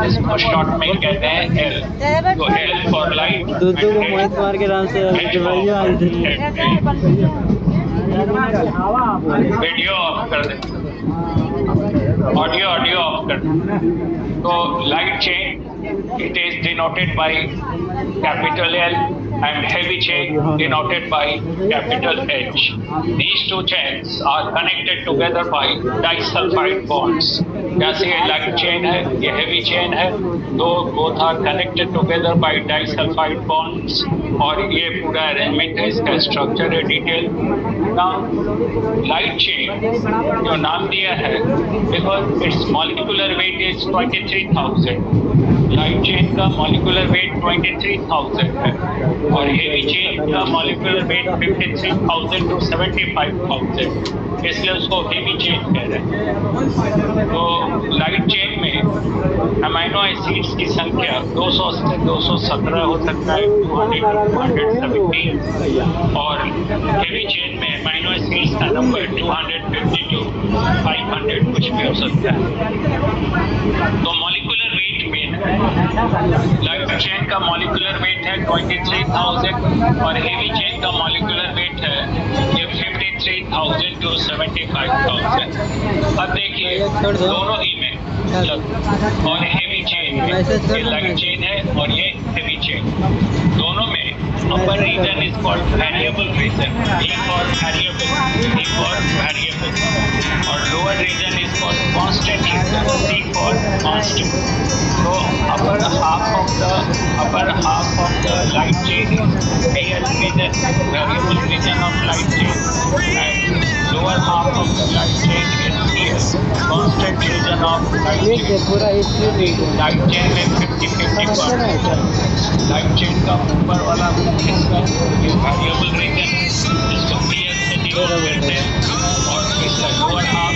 इसको शॉर्ट में कहते हैं एल। तो एल फॉर लाइट, दूधू को मोहित कुमार के नाम से वीडियो ऑफ कर दे, ऑडियो ऑफ कर दे। तो light chain, it is denoted by capital L and heavy chain denoted by capital H. These two chains are connected together by disulfide bonds. जैसे ये लाइट चेन है, ये हेवी चेन है, तो both are connected together by disulfide bonds। और ये पूरा arrangement है, इसका स्ट्रक्चर है डिटेल। नाउ लाइट चेन जो नाम दिया है because it's molecular weight is 23,000। Light chain का मॉलिक्यूलर वेट 23,000 है और हेवी चेन का मॉलिक्यूलर वेट 53,000 टू 75,000, इसलिए उसको हेवी चेन कह रहे हैं। तो लाइट चेन में अमाइनो एसिड्स की संख्या 200 से 217 हो सकता है, 200 to 217, और हेवी चेन में अमाइनो एसिड्स का नंबर 250 to 500 कुछ भी हो सकता है। तो मॉलिक्यूलर वेट में लाइट चेन का मॉलिक्यूलर वेट है 23,000 और हेवी चेन का मॉलिक्यूलर वेट है ये 53,000 टू 75,000। अब देखिए दोनों ही में और हेवी चेन ये लाइट चेन है और ये हेवी चेन, दोनों में upper region is called variable region, E for variable, E for variable, और lower region is called constant region, C for constant। So upper half of the light chain is PL region, variable region of light chain, and lower half of the light chain is PS, constant region of light chain। Light chain में 50-50 light chain का ऊपर वाला हिस्सा ये variable region जिसको PS से denote करते हैं, और इसका लोअर हाफ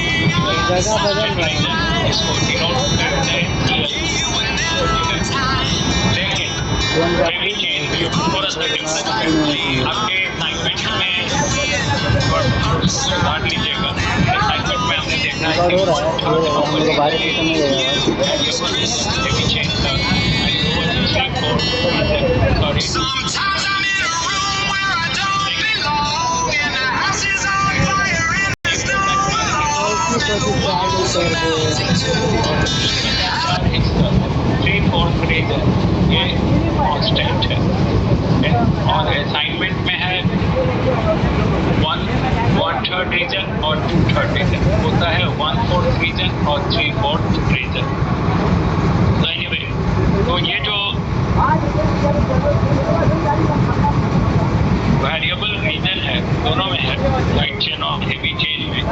इसको डिनोट करते हैं PL। लेकिन हेवी चेन थोड़ा सा डिफरेंस है। आपके असाइनमेंट में सुधार लीजिएगा, असाइनमेंट में हमने देखा है कि हेवी चेन का रीजन ये कांस्टेंट है, और असाइनमेंट में है 1/3 रीजन और 2/3 रीजन होता है, 1/4 रीजन और 3/4 रीजन। तो एनीवे, तो ये जो वेरिएबल रीजन है दोनों में है, लाइट चेन और हेवी चेन में।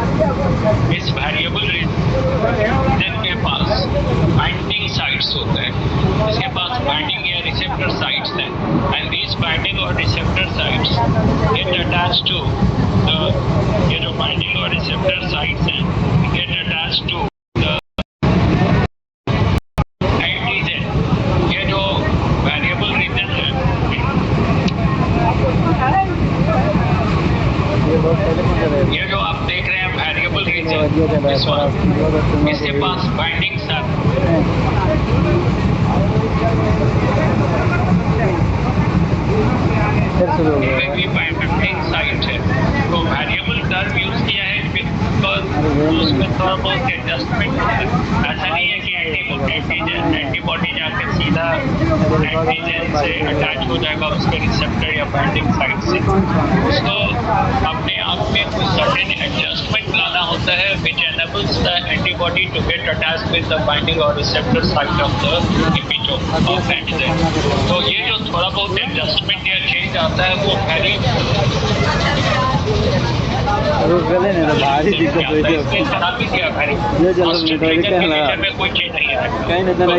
इस वेरिएबल रीजन के पास बाइंडिंग साइट्स होते हैं, इसके पास बाइंडिंग या रिसेप्टर साइट्स हैं, एंड दिस बाइंडिंग और receptor sites get attach to ये जो बाइंडिंग और रिसेप्टर साइट्स हैं get attach to the antigen. ये जो वेरिएबल रीजन है ये जो आप देख रहे हैं वेरिएबल रीजन, इसके पास बाइंडिंग साइट है। तो वेरिएबल टर्म यूज किया है बिकॉज उसमें थोड़ा बहुत एडजस्टमेंट है। ऐसा नहीं है कि एंटीबॉडी जाकर सीधा एंटीजन से अटैच हो जाएगा उसके रिसेप्टर या बाइंडिंग साइट से, उसको अपने आप में कुछ सर्टेन एडजस्टमेंट लाना होता है विच enables the antibody to get attached with the binding or receptor site of the epitope of antigen। तो ये जो थोड़ा बहुत एडजस्टमेंट या चेंज आता है वो भारी में कोई चेंज नहीं है।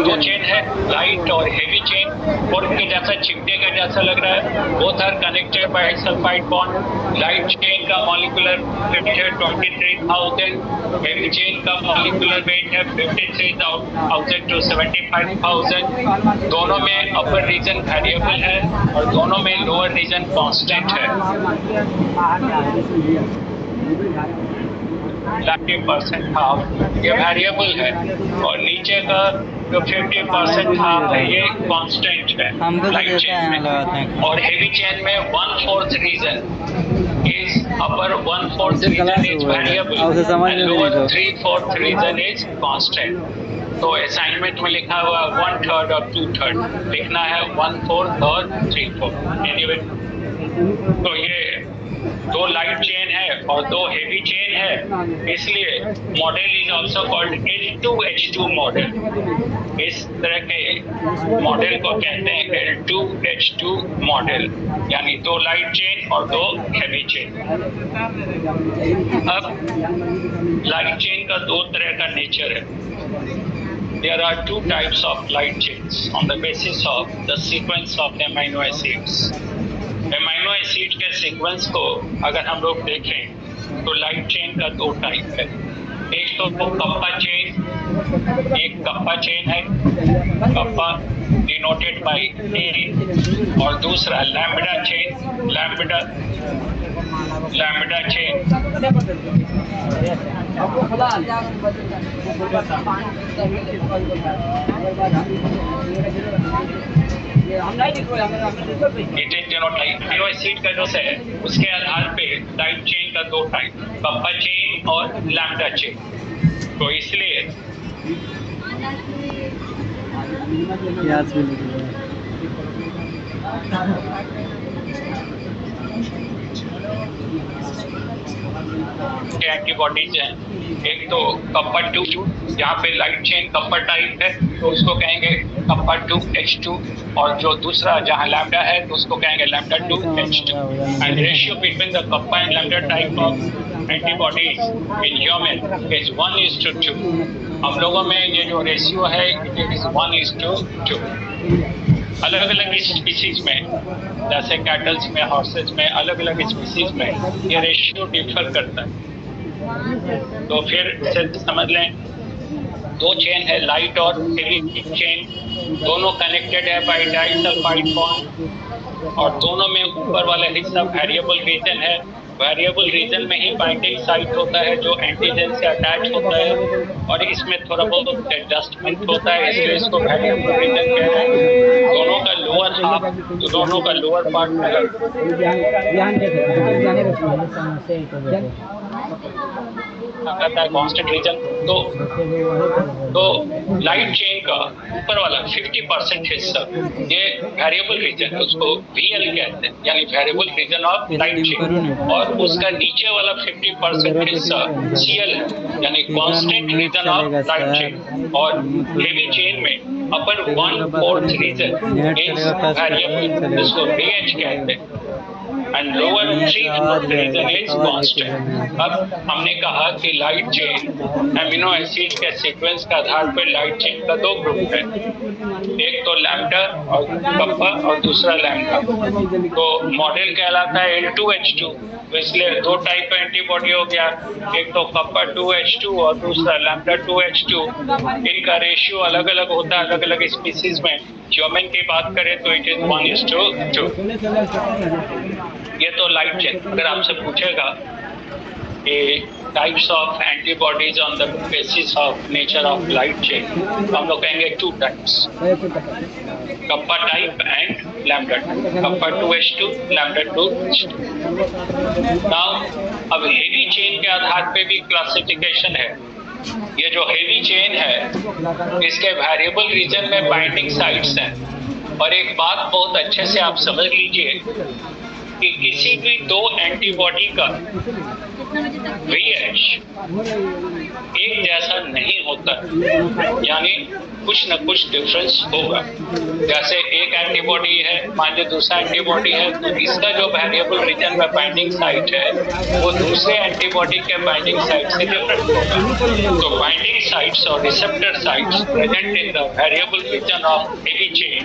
दो चेन है लाइट और हेवी चेन, और इनके जैसा चिमटे का जैसा लग रहा है, both are connected by sulphide bond. Light chain का मॉलिक्यूलर वेट है 23,000, हेवी चेन का मॉलिक्यूलर वेट है 53,000 टू 75,000। दोनों में अपर रीजन वेरिएबल है और दोनों में लोअर रीजन कांस्टेंट है। 90% हाफ ये वेरिएबल है, और नीचे का जो 50% था ये कांस्टेंट है हमको तो लाइट देते चेन हैं में, लगाते हैं। और हेवी चेन में 1/4 रीजन इज अपर 1/4 हमसे रीजन क्लास इज हुआ है, वेरिएबल अब उसे समझ एंड में भी नहीं लोअर तो। 3/4 रीजन इज कांस्टेंट। तो असाइनमेंट में लिखा हुआ 1/3 और 2/3, लिखना है 1/4 और 3/4। एनीवे, तो ये दो लाइट चेन है और दो हेवी चेन है, इसलिए model is also called L2H2 model. इस तरह के मॉडल को कहते हैं L2H2 मॉडल, यानी दो लाइट चेन और दो हेवी चेन। अब लाइट चेन का दो तरह का नेचर है। There are two types of light chains on the basis of the sequence of amino acids. Amino acid के सीक्वेंस को अगर हम लोग देखें तो लाइट चेन का दो टाइप है। एक तो कप्पा चेन, एक कप्पा चेन है, कप्पा डिनोटेड बाय ए, और दूसरा lambda chain, lambda chain. It is denote type amino acid का जो है उसके आधार पे लाइट चेन का दो टाइप, कप्पा चेन और लैम्बडा चेन। तो इसलिए प्याज भी लिख लो। एंटीबॉडीज हैं, एक तो कप्पा 2 जहाँ पे लाइट चेन कप्पा टाइप है तो उसको कहेंगे कप्पा 2H2, और जो दूसरा जहाँ लैम्बडा है तो उसको कहेंगे lambda 2H2। And ratio between the kappa and lambda type of antibodies in human is 1:2। हम लोगों में ये जो रेशियो है इट इज 1:2। अलग अलग स्पीसीज में, जैसे कैटल्स में, हॉर्सेस में, अलग अलग स्पीसीज में ये रेशियो डिफर करता है। तो फिर से समझ लें, दो चेन है लाइट और हेवी चेन, दोनों कनेक्टेड है बाय डाइसल्फाइड बॉन्ड, और दोनों में ऊपर वाला हिस्सा वेरिएबल रीजन है। वेरिएबल रीजन में ही बाइंडिंग साइट होता है जो एंटीजन से अटैच होता है, और इसमें थोड़ा बहुत एडजस्टमेंट होता है, इसलिए इसको वेरिएबल रीजन कह रहे हैं। दोनों का लोअर हाफ, दोनों का लोअर पार्ट अलग आता है कांस्टेंट रीजन। तो लाइट चेन का ऊपर वाला 50% हिस्सा ये वेरिएबल रीजन है, उसको VL कहते हैं, यानी variable region of light chain, और उसका नीचे वाला 50% हिस्सा CL है, यानी constant region of light chain. और हेवी चेन में अपर 1/4 रीजन इज वेरिएबल, जिसको VH कहते हैं, and lower 3/4 region is constant. अब हमने कहा कि लाइट चेन अमीनो एसिड के सीक्वेंस के आधार पर लाइट चेन का दो ग्रुप है, एक तो लैम्बडा और कप्पा और दूसरा लैम्बडा। तो मॉडल कहलाता है L2H2, तो इसलिए दो टाइप का एंटीबॉडी हो गया, एक तो कप्पा 2H2 और दूसरा लैम्बडा 2H2। इनका रेशियो अलग अलग होता है अलग अलग स्पीसीज में। ह्यूमन की बात करें तो इट इज 1:2। ये तो लाइट चेन। अगर आपसे पूछेगा कि types of antibodies on the basis of nature of light chain, तो हम लोग कहेंगे 2 types, kappa type and lambda type, kappa 2H2, lambda 2H2। Now अब हेवी चेन के आधार पे भी क्लासिफिकेशन है। ये जो हेवी चेन है इसके वेरिएबल रीजन में बाइंडिंग साइट्स हैं, और एक बात बहुत अच्छे से आप समझ लीजिए कि किसी भी दो एंटीबॉडी का VH एक जैसा नहीं होता, यानी कुछ न कुछ डिफरेंस होगा। जैसे एक एंटीबॉडी है, मान लीजिए दूसरा एंटीबॉडी है, तो इसका जो वेरिएबल रीजन में बाइंडिंग साइट है वो दूसरे एंटीबॉडी के बाइंडिंग साइट से डिफरेंट होगा। तो बाइंडिंग साइट्स और receptor sites present in the variable region of heavy chain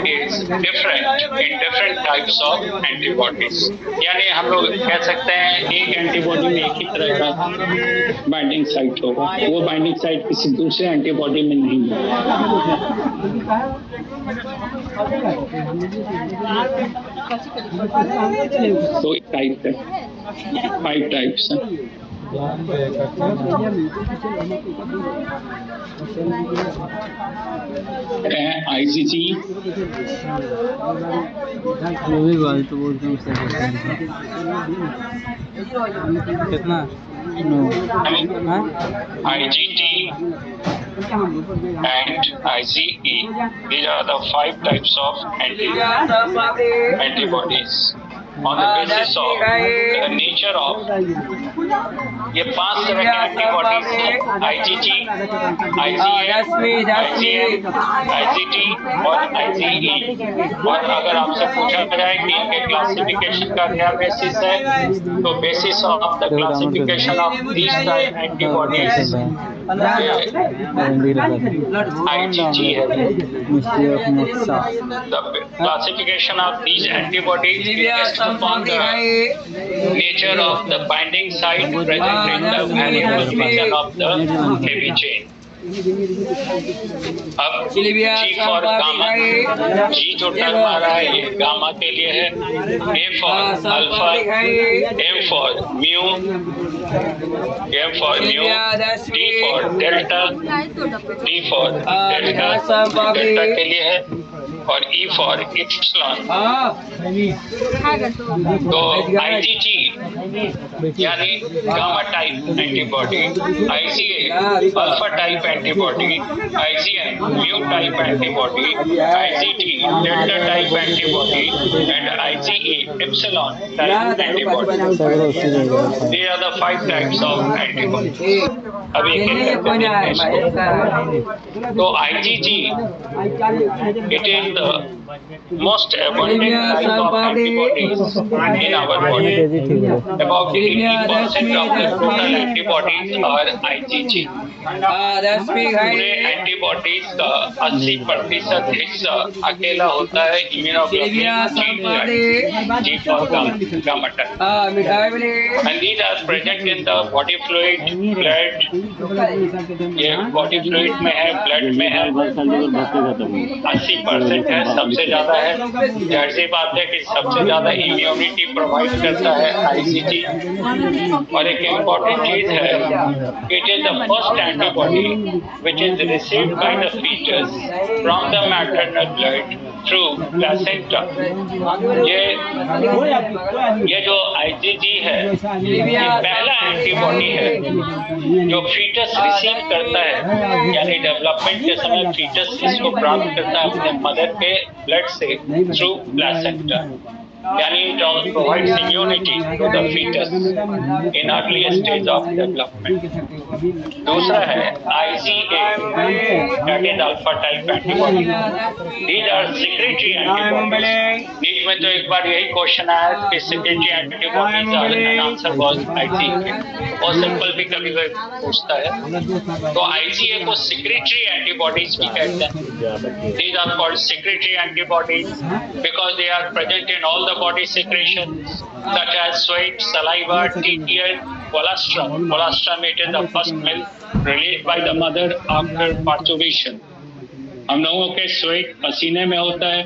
is different in different types of antibodies. यानी हम लोग कह सकते हैं एक एंटीबॉडी में एक ही तरह का बाइंडिंग साइट होगा, वो बाइंडिंग साइट किसी दूसरे एंटीबॉडी में नहीं है। तो टाइप है, 5 टाइप्स हैं। ICG वो भी बात तो बहुत कम से कितना नो हाँ IgT and IgE. These are the 5 types of antibodies. On the basis of the nature of ये 5 तरह के एंटीबॉडीज हैं IgG, IgM, IgM, IgT और IgE। और अगर आपसे पूछा जाए कि इनके क्लासिफिकेशन का क्या बेसिस है, तो basis of the classification of these antibodies IgG है। The classification of these antibodies is based upon the nature of the binding site present in the variable region of the heavy chain. अब G for gamma, G जो term आ रहा है ये gamma के लिए है, A for alpha, M for mu, D for delta, D for delta के लिए है, और E फॉर इप्सिलॉन। तो IgG यानी gamma type antibody, IgA alpha type antibody, IgM mu type antibody, IgD delta type antibody and IgE epsilon type antibody. These are the 5 types of antibodies. अब एक एक करके देखते हैं इसको। तो IgG it is the most abundant type of antibodies in our body. About 80% of the total antibodies are IgG. पूरे antibodies का 80% हिस्सा अकेला होता है immunoglobulin G for gamma type. And these are present in the body fluid, blood. ये body fluid में है, blood में है, 80% है, सबसे ज्यादा है। जाहिर सी बात है कि सबसे ज्यादा इम्यूनिटी प्रोवाइड करता है IgG। और एक इम्पोर्टेंट चीज है, it is the first antibody which is received by the foetus from the maternal blood through placenta. ये जो IgG है ये पहला एंटीबॉडी है जो फीटस रिसीव करता है, यानी डेवलपमेंट के समय फीटस इसको प्राप्त करता है अपने मदर के ब्लड से थ्रू प्लेसेंटा, यानी it also provides immunity to the fetus in early stage of development. दूसरा है IgA, that is alpha type antibody. These are secretory antibodies. बीच में तो एक बार यही क्वेश्चन आया कि secretory antibodies are an answer was IgA, और सिंपल भी कभी पूछता है। तो IgA को secretory antibodies भी कहते हैं। These are called secretory antibodies because they are present in all the body secretions such as sweat, saliva, tear, colostrum. Colostrum it is the first milk released by the mother after parturition. हम लोगों के sweat पसीने में होता है,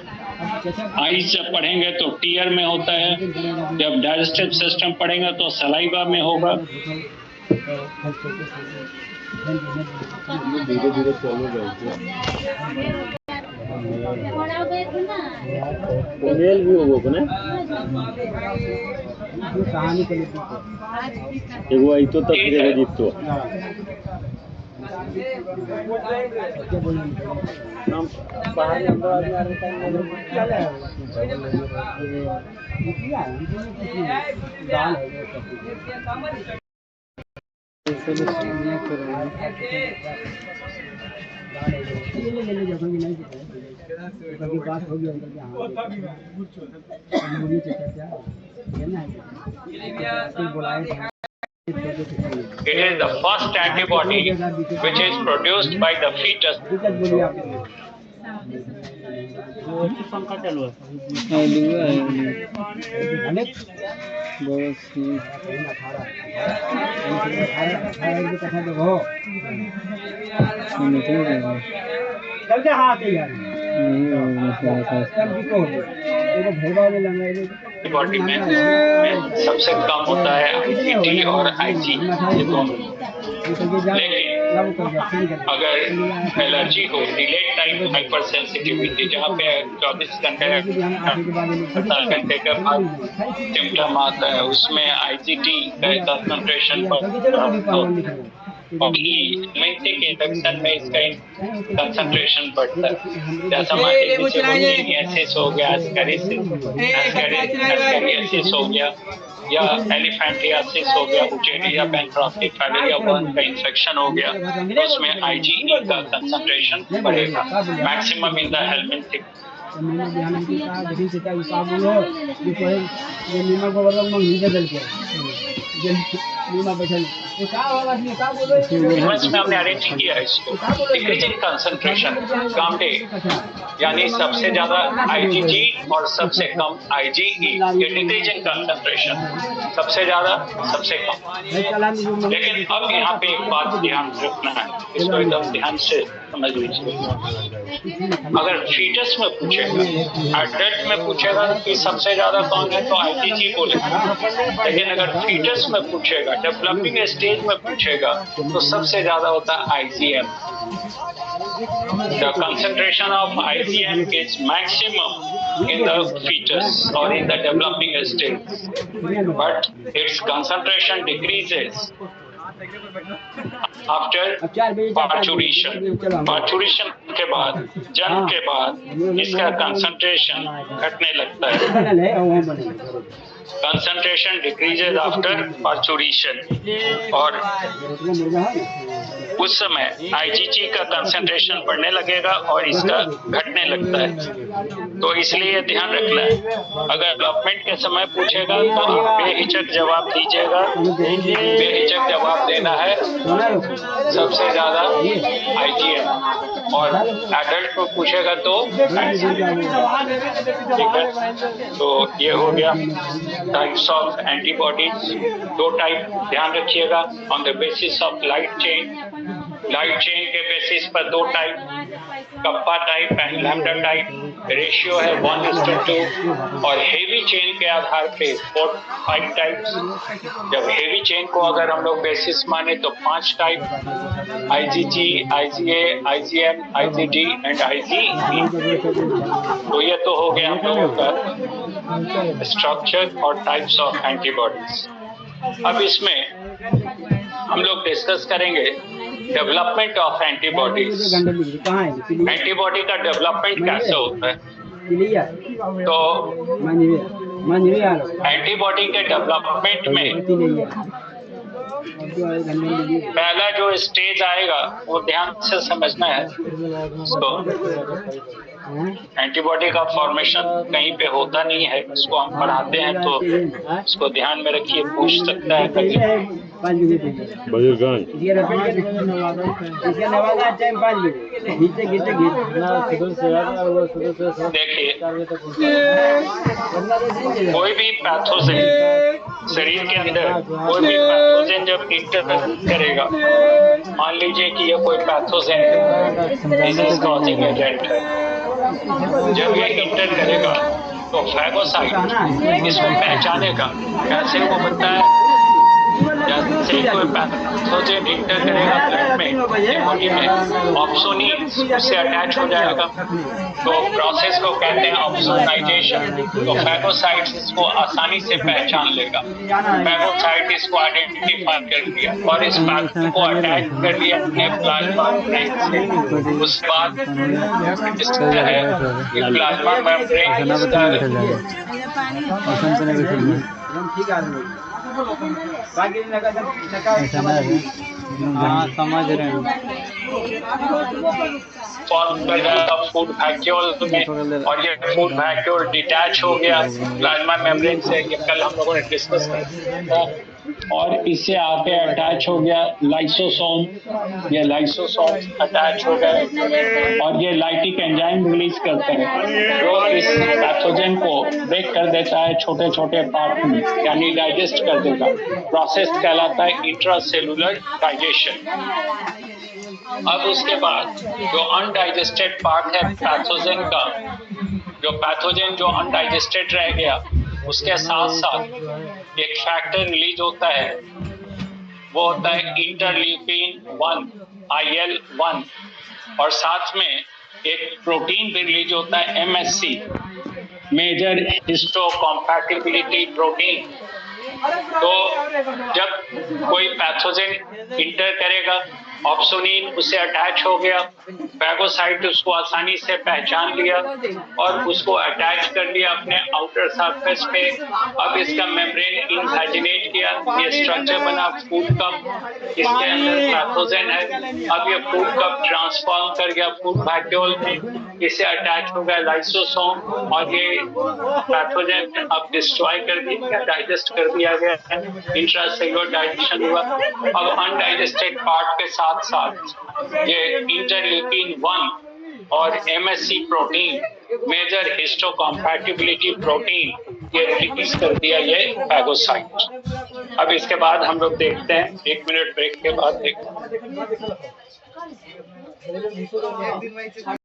eyes जब पढ़ेंगे तो टीयर में होता है, जब डाइजेस्टिव सिस्टम पढ़ेंगे तो सलाइवा में होगा। धीरे धीरे चलो मेल भी होगा ना एगो आई तो तक देगा जीतो हम बाहर अंदर आ रहे It is the first antibody which is produced by the fetus. Body में सबसे कम होता है IgT और IgE, लेकिन अगर एलर्जी हो, डिलेड टाइप हाइपर सेंसिटिविटी, जहाँ पे 24 घंटे के बाद सिम्टम आता है, उसमें आईजीटी का कंसंट्रेशन बढ़ता है और रोमेंटिक इन्फेक्शन में इसका कंसंट्रेशन बढ़ता है। जैसा माइटिस हो गया, एस्केरियासिस हो गया या एलिफेंटियासिस हो गया, उचेरिया बैंक्रॉप्टी फाइलेरिया 1 का इन्फेक्शन हो गया, तो उसमें आईजीई का कंसंट्रेशन बढ़ेगा, मैक्सिमम इन द हेलमिंथिक। में हमने अरेंज किया है इसको डिक्रीजिंग कंसंट्रेशन, गामडे यानी सबसे ज्यादा आईजीजी और सबसे कम आईजीई, ये डिक्रीजिंग कंसंट्रेशन, सबसे ज्यादा सबसे कम। लेकिन अब यहाँ पे एक बात ध्यान रखना है, इसको एकदम ध्यान से समझ लीजिए। अगर फीटस में पूछेगा, एडल्ट में पूछेगा कि सबसे ज्यादा कौन है, तो आईजीजी बोलेगा। लेकिन अगर फीटस में पूछेगा, डेवलपिंग स्टेज में पूछेगा, तो सबसे ज्यादा होता है IgM. The concentration of IgM is maximum in the fetus or in the developing stage, but its concentration decreases after parturition. Parturition के बाद, जन्म के बाद इसका कंसंट्रेशन घटने लगता है। कंसंट्रेशन डिक्रीजेज आफ्टर पार्चुरेशन, और उस समय आईजीजी का कंसंट्रेशन बढ़ने लगेगा और इसका घटने लगता है। तो इसलिए ध्यान रखना है, अगर डेवलपमेंट के समय पूछेगा तो आप बेहिचक जवाब दीजिएगा। बेहिचक जवाब देना है सबसे ज्यादा आईजीएम, और एडल्ट को पूछेगा तो ठीक है। तो ये हो गया टाइप्स ऑफ एंटीबॉडीज, 2 टाइप ध्यान रखिएगा, on the basis of light chain. Light chain के बेसिस पर 2 type, kappa type and lambda type, ratio है 1:2, और हेवी चेन के आधार पे 4-5 टाइप्स। जब हेवी चेन को अगर हम लोग बेसिस माने तो 5 type, IgG, IgA, IgM, IgD and IgE. तो ये तो हो गया हम लोगों का स्ट्रक्चर और टाइप्स ऑफ एंटीबॉडीज। अब इसमें हम लोग डिस्कस करेंगे डेवलपमेंट ऑफ एंटीबॉडीज। एंटीबॉडी का डेवलपमेंट कैसे होता है? तो एंटीबॉडी के डेवलपमेंट में पहला जो स्टेज आएगा वो ध्यान से समझना है। तो एंटीबॉडी का फॉर्मेशन कहीं पे होता नहीं है, उसको हम पढ़ाते हैं तो उसको ध्यान में रखिए, पूछ सकता है कभी। देखिए, कोई भी पैथोजेन शरीर के अंदर, कोई भी पैथोजेन जब इंटर करेगा, मान लीजिए कि ये कोई पैथोजेन डिजीज कॉजिंग एजेंट है, जब ये इंटर करेगा तो फैगोसाइट इसको पहचानेगा। कैसे वो बनता है? जैसे कोई पैथोजेन इंटर करेगा ब्लड में, बॉडी में, ऑप्सोनिन उससे अटैच हो जाएगा, तो प्रोसेस को कहते हैं ऑप्सोनाइजेशन। तो फैगोसाइट्स इसको आसानी से पहचान लेगा। फैगोसाइट इसको आइडेंटिफाई कर लिया और इस पैथोजेन को अटैच कर लिया अपने प्लाज्मा मेम्ब्रेन से। उसके बाद जो है ये प्लाज्मा मेम्ब्रेन समझ रहे हैं, फॉर्म कर जाएगा फूड वैक्यूल में, और ये फूड वैक्यूल डिटैच हो गया प्लाज्मा मेम्ब्रेन से। ये कल हम लोगों ने डिस्कस किया, और इससे आके अटैच हो गया लाइसोसोम। ये लाइसोसोम अटैच हो गए और ये लाइटिक एंजाइम रिलीज करते हैं जो इस पैथोजेन को ब्रेक कर देता है छोटे छोटे पार्ट में, यानी डाइजेस्ट कर देगा। प्रोसेस कहलाता है इंट्रासेलुलर डाइजेशन। अब उसके बाद जो अनडाइजेस्टेड पार्ट है पैथोजेन का, जो पैथोजेन जो अनडाइजेस्टेड रह गया, उसके साथ साथ एक फैक्टर रिलीज होता है, वो होता है इंटरल्यूकिन 1 IL-1 और साथ में एक प्रोटीन भी रिलीज होता है MSC मेजर हिस्टोकॉम्पैटिबिलिटी प्रोटीन। तो जब कोई पैथोजन इंटर करेगा ऑप्सोनिन उससे अटैच हो गया, फैगोसाइट उसको आसानी से पहचान लिया और उसको अटैच कर लिया अपने आउटर सरफेस पे। अब इसका मेम्ब्रेन इनवेजिनेट किया, ये स्ट्रक्चर बना फूड कप, इसके अंदर पैथोजन है। अब ये फूड कप ट्रांसफॉर्म कर गया फूड वैक्यूल में, इसे अटैच हो गया लाइसोसोम और ये पैथोजन अब डिस्ट्रॉय कर दिया, डाइजेस्ट कर दिया गया, इंट्रासेल्युलर डाइजेशन हुआ। अब अनडाइजेस्टेड पार्ट के साथ साथ ये इंटरल्यूकिन 1 और MSC प्रोटीन मेजर हिस्टोकॉम्पैटिबिलिटी प्रोटीन ये रिलीज कर दिया ये फैगोसाइट। अब इसके बाद हम लोग देखते हैं, 1 मिनट ब्रेक के बाद देखते हैं।